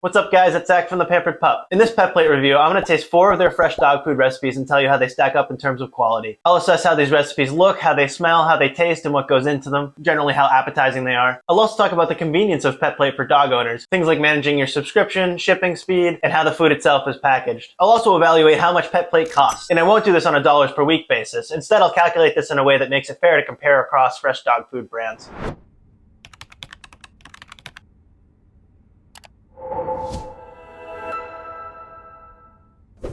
What's up guys, it's Zach from the Pampered Pup. In this PetPlate review, I'm going to taste 4 of their fresh dog food recipes and tell you how they stack up in terms of quality. I'll assess how these recipes look, how they smell, how they taste, and what goes into them, generally how appetizing they are. I'll also talk about the convenience of PetPlate for dog owners, things like managing your subscription, shipping speed, and how the food itself is packaged. I'll also evaluate how much PetPlate costs, and I won't do this on a dollars per week basis. Instead, I'll calculate this in a way that makes it fair to compare across fresh dog food brands.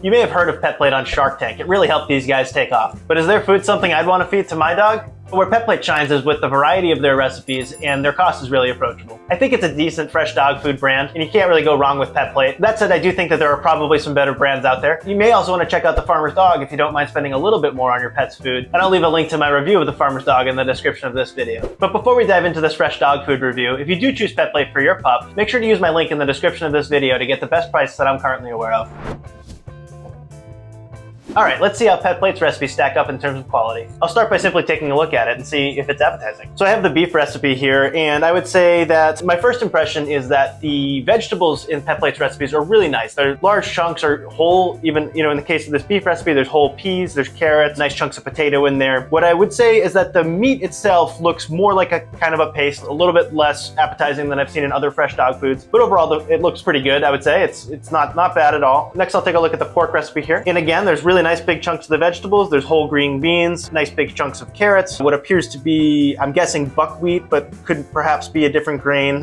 You may have heard of PetPlate on Shark Tank. It really helped these guys take off. But is their food something I'd want to feed to my dog? Where PetPlate shines is with the variety of their recipes, and their cost is really approachable. I think it's a decent fresh dog food brand, and you can't really go wrong with PetPlate. That said, I do think that there are probably some better brands out there. You may also want to check out the Farmer's Dog if you don't mind spending a little bit more on your pet's food, and I'll leave a link to my review of the Farmer's Dog in the description of this video. But before we dive into this fresh dog food review, if you do choose PetPlate for your pup, make sure to use my link in the description of this video to get the best price that I'm currently aware of. Alright, let's see how PetPlate's recipes stack up in terms of quality. I'll start by simply taking a look at it and see if it's appetizing. So I have the beef recipe here, and I would say that my first impression is that the vegetables in PetPlate's recipes are really nice. They're large chunks, or whole, even, in the case of this beef recipe, there's whole peas, there's carrots, nice chunks of potato in there. What I would say is that the meat itself looks more like a kind of a paste, a little bit less appetizing than I've seen in other fresh dog foods, but overall it looks pretty good, I would say. It's not bad at all. Next, I'll take a look at the pork recipe here. And again, there's really nice big chunks of the vegetables. There's whole green beans, nice big chunks of carrots, what appears to be, I'm guessing, buckwheat, but could perhaps be a different grain.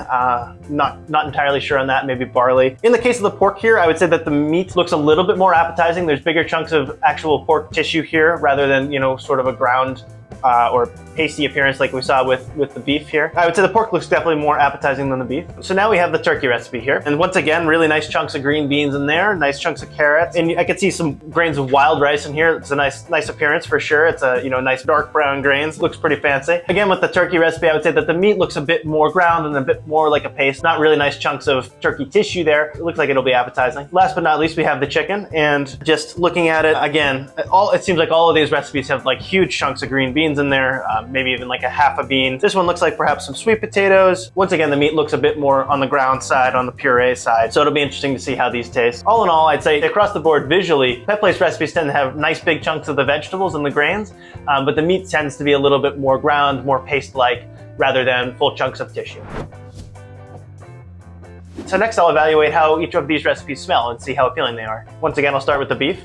Not entirely sure on that, maybe barley. In the case of the pork here, I would say that the meat looks a little bit more appetizing. There's bigger chunks of actual pork tissue here rather than, sort of a ground or pasty appearance like we saw with the beef here. I would say the pork looks definitely more appetizing than the beef. So now we have the turkey recipe here. And once again, really nice chunks of green beans in there, nice chunks of carrots. And I could see some grains of wild rice in here. It's a nice appearance for sure. It's a, nice dark brown grains. Looks pretty fancy. Again, with the turkey recipe, I would say that the meat looks a bit more ground and a bit more like a paste. Not really nice chunks of turkey tissue there. It looks like it'll be appetizing. Last but not least, we have the chicken. And just looking at it, again, it seems like all of these recipes have like huge chunks of green beans in there. Maybe even like a half a bean. This one looks like perhaps some sweet potatoes. Once again, the meat looks a bit more on the ground side, on the puree side. So it'll be interesting to see how these taste. All in all, I'd say across the board visually, PetPlate's recipes tend to have nice big chunks of the vegetables and the grains, but the meat tends to be a little bit more ground, more paste-like, rather than full chunks of tissue. So next I'll evaluate how each of these recipes smell and see how appealing they are. Once again, I'll start with the beef.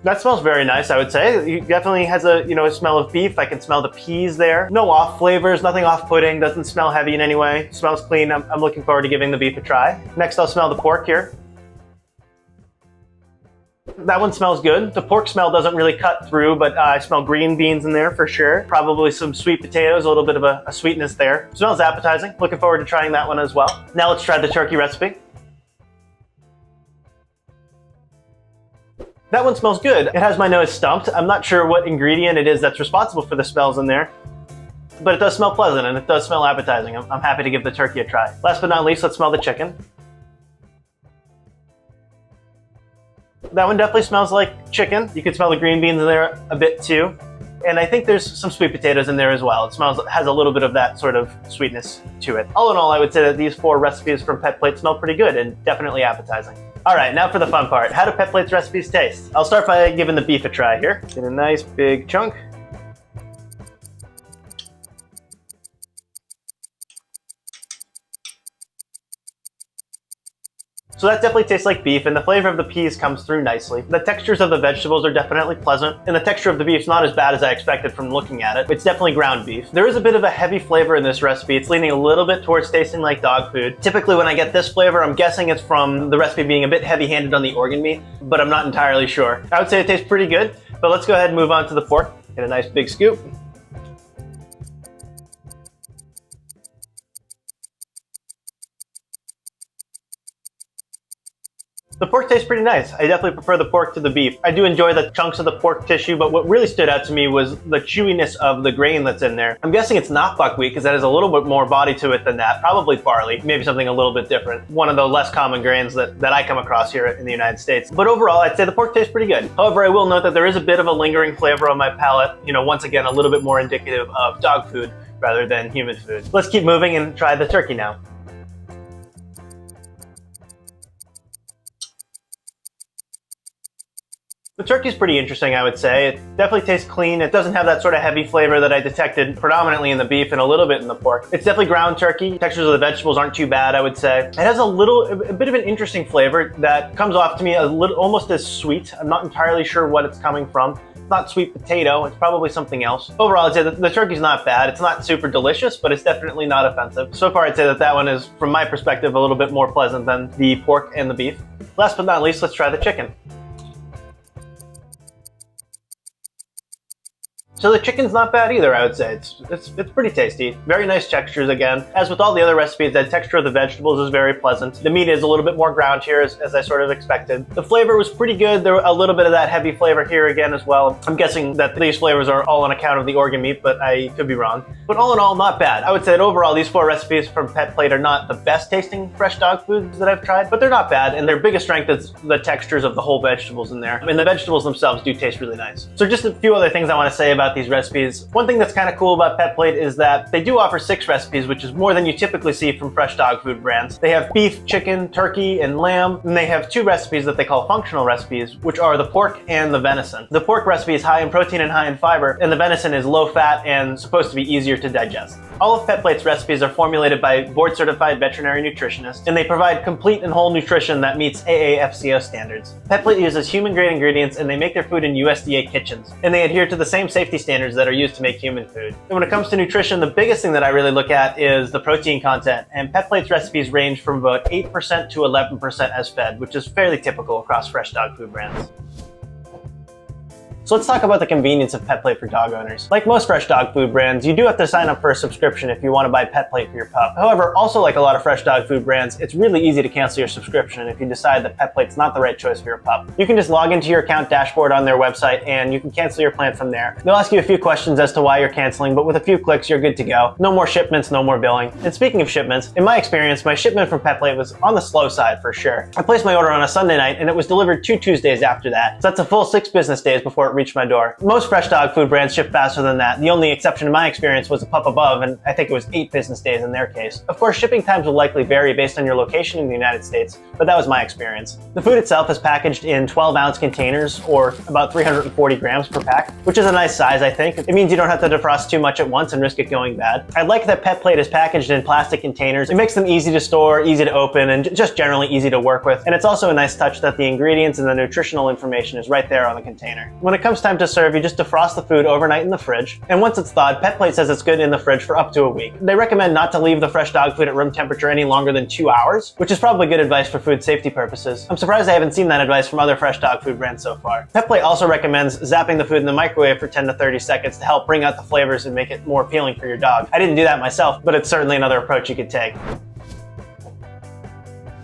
That smells very nice, I would say. It definitely has a smell of beef. I can smell the peas there. No off flavors, nothing off-putting, doesn't smell heavy in any way. Smells clean. I'm looking forward to giving the beef a try. Next, I'll smell the pork here. That one smells good. The pork smell doesn't really cut through, but I smell green beans in there for sure. Probably some sweet potatoes, a little bit of a sweetness there. Smells appetizing. Looking forward to trying that one as well. Now let's try the turkey recipe. That one smells good. It has my nose stumped. I'm not sure what ingredient it is that's responsible for the smells in there, but it does smell pleasant and it does smell appetizing. I'm happy to give the turkey a try. Last but not least, let's smell the chicken. That one definitely smells like chicken. You can smell the green beans in there a bit too. And I think there's some sweet potatoes in there as well. It has a little bit of that sort of sweetness to it. All in all, I would say that these 4 recipes from PetPlate smell pretty good and definitely appetizing. All right, now for the fun part. How do PetPlate's recipes taste? I'll start by giving the beef a try here. Get a nice big chunk. So that definitely tastes like beef, and the flavor of the peas comes through nicely. The textures of the vegetables are definitely pleasant, and the texture of the beef's not as bad as I expected from looking at it. It's definitely ground beef. There is a bit of a heavy flavor in this recipe. It's leaning a little bit towards tasting like dog food. Typically when I get this flavor, I'm guessing it's from the recipe being a bit heavy-handed on the organ meat, but I'm not entirely sure. I would say it tastes pretty good, but let's go ahead and move on to the pork. Get a nice big scoop. The pork tastes pretty nice. I definitely prefer the pork to the beef. I do enjoy the chunks of the pork tissue, but what really stood out to me was the chewiness of the grain that's in there. I'm guessing it's not buckwheat because that has a little bit more body to it than that. Probably barley, maybe something a little bit different. One of the less common grains that I come across here in the United States. But overall, I'd say the pork tastes pretty good. However, I will note that there is a bit of a lingering flavor on my palate. Once again, a little bit more indicative of dog food rather than human food. Let's keep moving and try the turkey now. The turkey's pretty interesting, I would say. It definitely tastes clean. It doesn't have that sort of heavy flavor that I detected predominantly in the beef and a little bit in the pork. It's definitely ground turkey. Textures of the vegetables aren't too bad, I would say. It has a bit of an interesting flavor that comes off to me almost as sweet. I'm not entirely sure what it's coming from. It's not sweet potato, it's probably something else. Overall, I'd say that the turkey's not bad. It's not super delicious, but it's definitely not offensive. So far, I'd say that one is, from my perspective, a little bit more pleasant than the pork and the beef. Last but not least, let's try the chicken. So the chicken's not bad either, I would say. It's pretty tasty. Very nice textures again. As with all the other recipes, the texture of the vegetables is very pleasant. The meat is a little bit more ground here, as I sort of expected. The flavor was pretty good. There were a little bit of that heavy flavor here again as well. I'm guessing that these flavors are all on account of the organ meat, but I could be wrong. But all in all, not bad. I would say that overall, these 4 recipes from PetPlate are not the best tasting fresh dog foods that I've tried, but they're not bad, and their biggest strength is the textures of the whole vegetables in there. I mean, the vegetables themselves do taste really nice. So just a few other things I want to say about these recipes. One thing that's kind of cool about PetPlate is that they do offer 6 recipes, which is more than you typically see from fresh dog food brands. They have beef, chicken, turkey, and lamb, and they have 2 recipes that they call functional recipes, which are the pork and the venison. The pork recipe is high in protein and high in fiber, and the venison is low fat and supposed to be easier to digest. All of PetPlate's recipes are formulated by board-certified veterinary nutritionists, and they provide complete and whole nutrition that meets AAFCO standards. PetPlate uses human-grade ingredients, and they make their food in USDA kitchens, and they adhere to the same safety standards that are used to make human food. And when it comes to nutrition, the biggest thing that I really look at is the protein content, and PetPlate's recipes range from about 8% to 11% as fed, which is fairly typical across fresh dog food brands. So let's talk about the convenience of PetPlate for dog owners. Like most fresh dog food brands, you do have to sign up for a subscription if you want to buy PetPlate for your pup. However, also like a lot of fresh dog food brands, it's really easy to cancel your subscription if you decide that PetPlate's not the right choice for your pup. You can just log into your account dashboard on their website and you can cancel your plan from there. They'll ask you a few questions as to why you're canceling, but with a few clicks, you're good to go. No more shipments, no more billing. And speaking of shipments, in my experience, my shipment from PetPlate was on the slow side for sure. I placed my order on a Sunday night and it was delivered 2 Tuesdays after that. So that's a full 6 business days before it reached my door. Most fresh dog food brands ship faster than that. The only exception in my experience was a Pup Above, and I think it was 8 business days in their case. Of course, shipping times will likely vary based on your location in the United States, but that was my experience. The food itself is packaged in 12-ounce containers, or about 340 grams per pack, which is a nice size, I think. It means you don't have to defrost too much at once and risk it going bad. I like that PetPlate is packaged in plastic containers. It makes them easy to store, easy to open, and just generally easy to work with. And it's also a nice touch that the ingredients and the nutritional information is right there on the container. When it comes time to serve, you just defrost the food overnight in the fridge, and once it's thawed, PetPlate says it's good in the fridge for up to a week. They recommend not to leave the fresh dog food at room temperature any longer than 2 hours, which is probably good advice for food safety purposes. I'm surprised I haven't seen that advice from other fresh dog food brands so far. PetPlate also recommends zapping the food in the microwave for 10 to 30 seconds to help bring out the flavors and make it more appealing for your dog. I didn't do that myself, but it's certainly another approach you could take.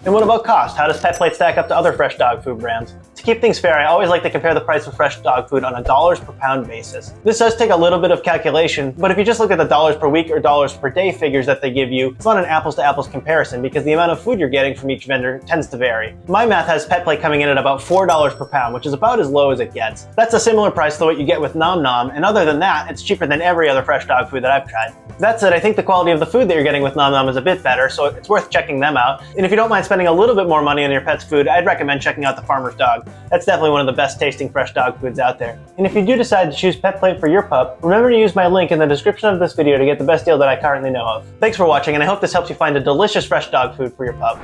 And what about cost? How does PetPlate stack up to other fresh dog food brands? To keep things fair, I always like to compare the price of fresh dog food on a dollars per pound basis. This does take a little bit of calculation, but if you just look at the dollars per week or dollars per day figures that they give you, it's not an apples to apples comparison because the amount of food you're getting from each vendor tends to vary. My math has PetPlate coming in at about $4 per pound, which is about as low as it gets. That's a similar price to what you get with Nom Nom, and other than that, it's cheaper than every other fresh dog food that I've tried. That said, I think the quality of the food that you're getting with Nom Nom is a bit better, so it's worth checking them out. And if you don't mind spending a little bit more money on your pet's food, I'd recommend checking out the Farmer's Dog. That's definitely one of the best tasting fresh dog foods out there. And if you do decide to choose PetPlate for your pup, remember to use my link in the description of this video to get the best deal that I currently know of. Thanks for watching, and I hope this helps you find a delicious fresh dog food for your pup.